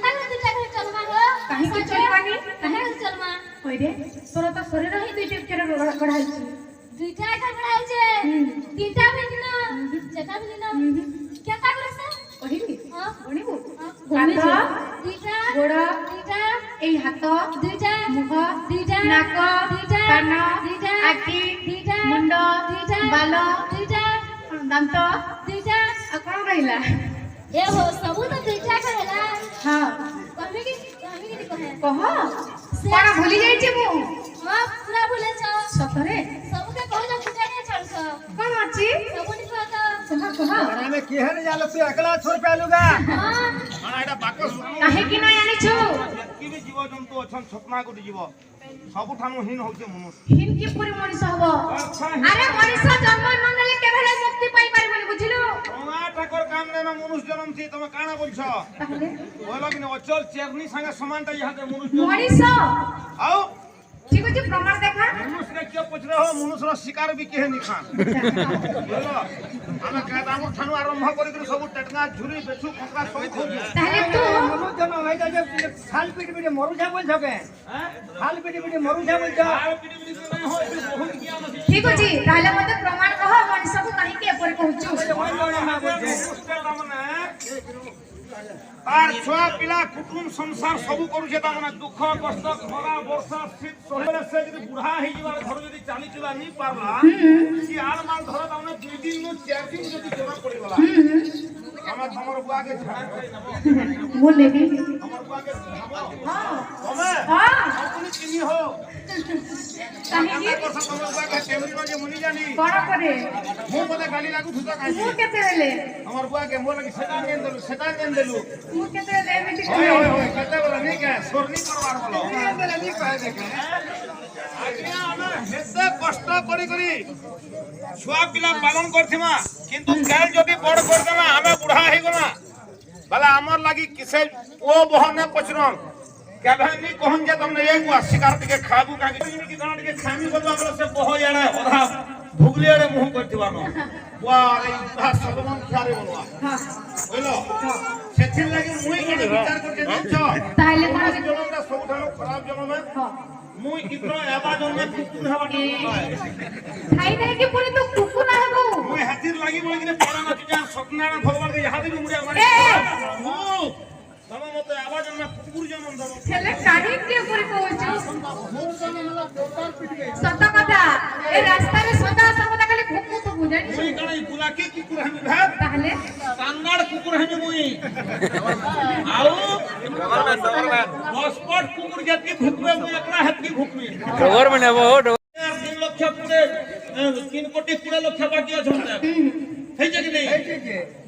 केता को दुटा घर चलमा हो काहे के चलबानी काहे चलमा होय रे तोरा त शरीर ही दुइटे केरे गढ़ाई छी दुटा का गढ़ाई छे तीनटा भी ना चारटा भी ना केता करे से ओहिनी हां ओनिबो हाथ दुइटा गोड़ दुइटा এই হাত দুইটা মুখ দুইটা নাক দুইটা কান দুইটা আখি দুইটা মুন্ড দুইটা বাল দুইটা দান্ত দুইটা আর কোন রহিলা ए हो सबू तो दुईटा करेला हां कहबे की कहे कह कोन भूली जाई छी मु हां पूरा भूले छ सतरे सबू के कहला दुईटा ने छड़ छ कोन अछि सबू नि कहता कह अरे में केहन जाल तू अकेला छोड़ पेलुगा हां हां एटा बाकस काहे कि नै आनी छु की भी जीव जंतु अछन छपना गुडी जीव सबु ठानु हीन होचे मनुष्य हिन की पूरी मनीष हबो अच्छा अरे मनीष जन्म न नेले केभले मुक्ति पाई पारिबनी बुझिलु ओमा ठाकुर काम ने मनुष्य जन्म थी तमे काना बोलछ ताहले बोलो कि अचल चेरनी संगे समानता यहां के मनुष्य मनीष आओ ठीक अछि प्रमाण देखा मनुष्य के क्यों पूछ रहे हो मनुष्य रा शिकार भी केहे नि खान बोलो हमें कहता हम ठानु आरंभ करि के सब टटका झुरी बेछु खपरा सब खोज ताहले तू मनुष्य जन्म होई जे खाल पीट पीट मरु जा बोल छके खाल पीट पीट मरु जा बोल छ आर पिटी पिटी नहीं हो ये बहुत ज्ञान अछि ठीक अछि ताहले मते प्रमाण कह मनीष को काहे के पर कहूछु तार छुआ पिला कुटुम संसार सबु करू जे तामना दुख कष्ट खरा वर्षा शीत सोहेले से जदी बुढ़ा ही जीवार घर जदी चाली चला नहीं पारला कि आर माल धर तामना 2 दिन नु 4 दिन जदी जोरा पड़ी गला हमर बुआ के झाड़ करे नबो बोले भी हमर बुआ के हां हमें हां अपनी चिनी हो काहे कि हमर बुआ के टेमरी में जे मुनि जानी कोन करे मु पता गाली लागू थुता काई मु केते लेले हमर बुआ के मोर लगी सेटान देलु मु केते ले बेटी ओए ओए ओए कते बोला नहीं के सोरनी करवार बोलो नहीं कहे देखे आज्ञा हम हेते कष्ट करी करी छुआ पिला पालन करथिमा किंतु काल जदी बड़ कर देना हमें बुढ़ा हे गना भला हमर लगी किसे ओ बहने पचरम केबे नी कहन जे तुमने एक बार शिकार के खाबू का की गांड के खामी बोलवा बोलो से बहो याडा ओधा भुगले रे मुंह करथिबा न वाह रे इहा सबमन खारे बोलवा हां बोलो सेथिर लगी मुई के विचार करके देखछ ताहले कोन जन्मटा सबठानो खराब जन्म है हां मुई इतरो एबा जन्म कुकुर हवा खाई नहीं कि पूरी तो कुकु ना हेबो मुई हाथीर लगी बोल के पड़ा ना तुझा सत्यनारायण भगवान के यहां भी मुड़े मारे मु तमे मते एबा जन्म कुकुर जन्म दबो हेले काहे के पूरी कहूछु सत कथा ए रास्ता रे सदा सर्वदा खाली कुकु तो बुझानी मुई कणई बुला के कुकुर हम भात ताहले कांगाड़ कुकुर हम मुई आउ हॉटस्पॉट कुकुर जति भुकबे मुई एकला हत्ती भुकबी गवर्नमेंट है वो 3 लाख पुरे 3 कोटी 20 लाख बाकी अछन हे जे कि नहीं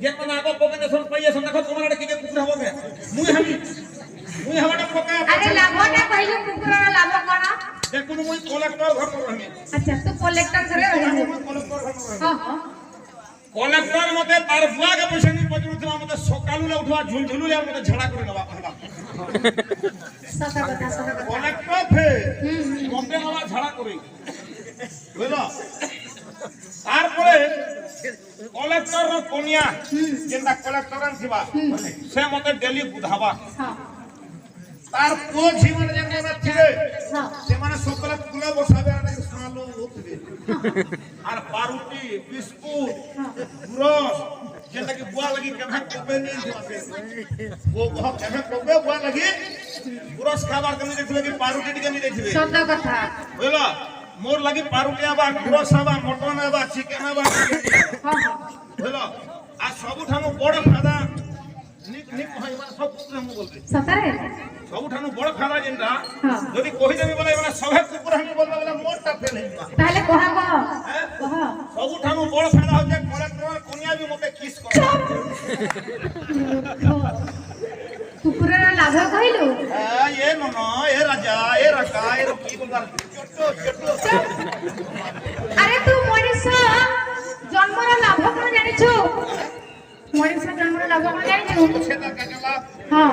जे मन आगो पगनेशन पइया सन देखो कोमरा के कुकुर हबो के मुई हवाटा पका अरे लाभटा कहलु कुकुर रा लाभ कोन देखुन मुई कलेक्टर घर पर रहमी अच्छा तू कलेक्टर करे रही मुई कलेक्टर घर पर हां हां कलेक्टर मते तार बुआ के पैसा नहीं पजरुथला मते सकालु ले उठवा झुलझुलु ले मते झड़ा करे नवा कहला सत कथा कलेक्टर थे मते नवा झड़ा करे बुझलो तार परे कलेक्टर रो कोनिया जेंदा कलेक्टर थिबा से मते डेली बुधावा हां तार को जीवन जंगल में थिबे हां से माने सकल कुला बसाबे आने सालो होतबे आर पारुटी बिस्कुट ब्रश जेंदा कि बुआ लगी केभे कोबे नहीं दिवासे वो बहुत केभे कोबे बुआ लगी ब्रश खाबार कमी देखिबे कि पारुटी के नहीं देखिबे सत कथा बोला मोर लगी पारुटी आबा ब्रश आबा मटन आबा चिकन आबा हां हां बोला आ सब ठानो बड़ फायदा निक निक भाई माने सब कुकुर हम बोलबे सतरे सब ठानो बड़ फायदा जेंदा हां जदी कहि देबे बोले माने सभे कुकुर हम बोलबे बोले मोरटा फेल हेबा ताहले कह सब ठानो बड़ फायदा हो जे कलेक्टर कोनिया भी मते किस कर कुकुर रा लाभ कहलु ये ननो ए राजा ए रका ए रोकी बोलदार छोटो छोटो अरे तू मनीष जन्म रा लाभ कोन जानि छु मनीष जन्म रा लाभ कोन जानि छु छेदा कागला हां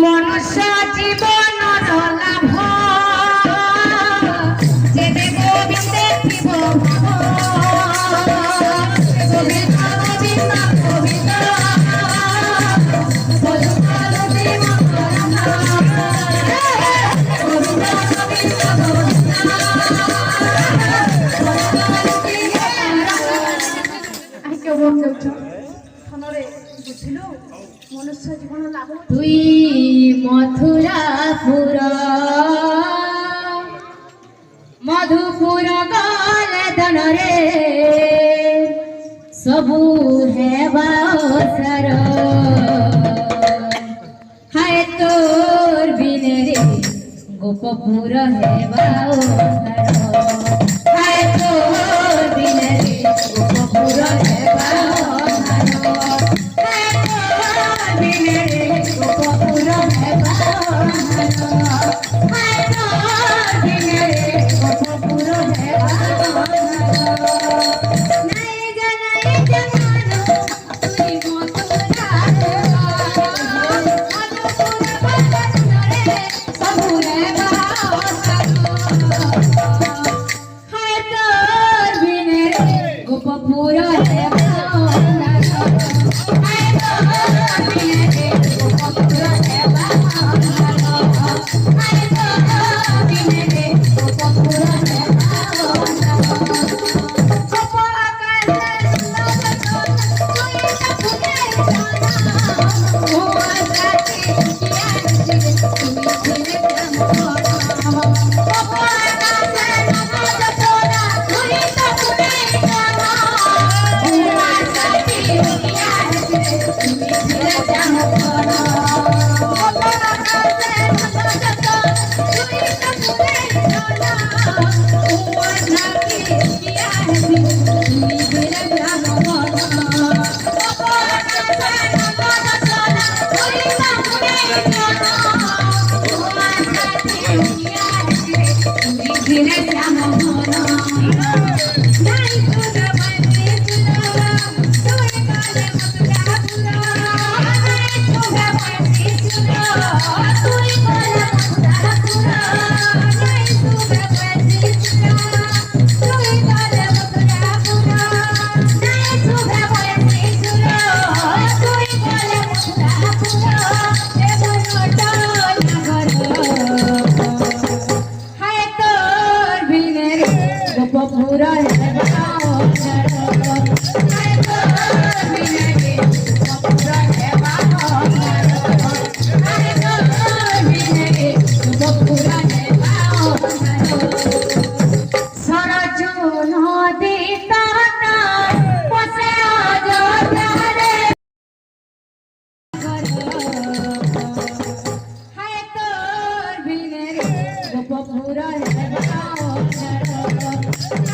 मनुष्य जीवन रा लाभ जेबे गोविंदे थिबो गोविंद गोविंद गोविंद बोलो बोलो বুঝিলু মনুষ্য জীবন লাভ তুই মথুরাপুর মধুপুর গলে দନରେ ସବୁ ହେବା ଅସାର ହାୟ ତୋର ବିନରେ ଗୋପପୁର ହେବା ଅସାର ହାୟ ତୋର ବିନରେ ଗୋପପୁର ହେବା ଅସାର ହାୟ ତୋର ବିନରେ ଗୋପପୁର ହେବା ଅସାର ହାୟ ତୋର ବିନରେ ଗୋପପୁର ହେବା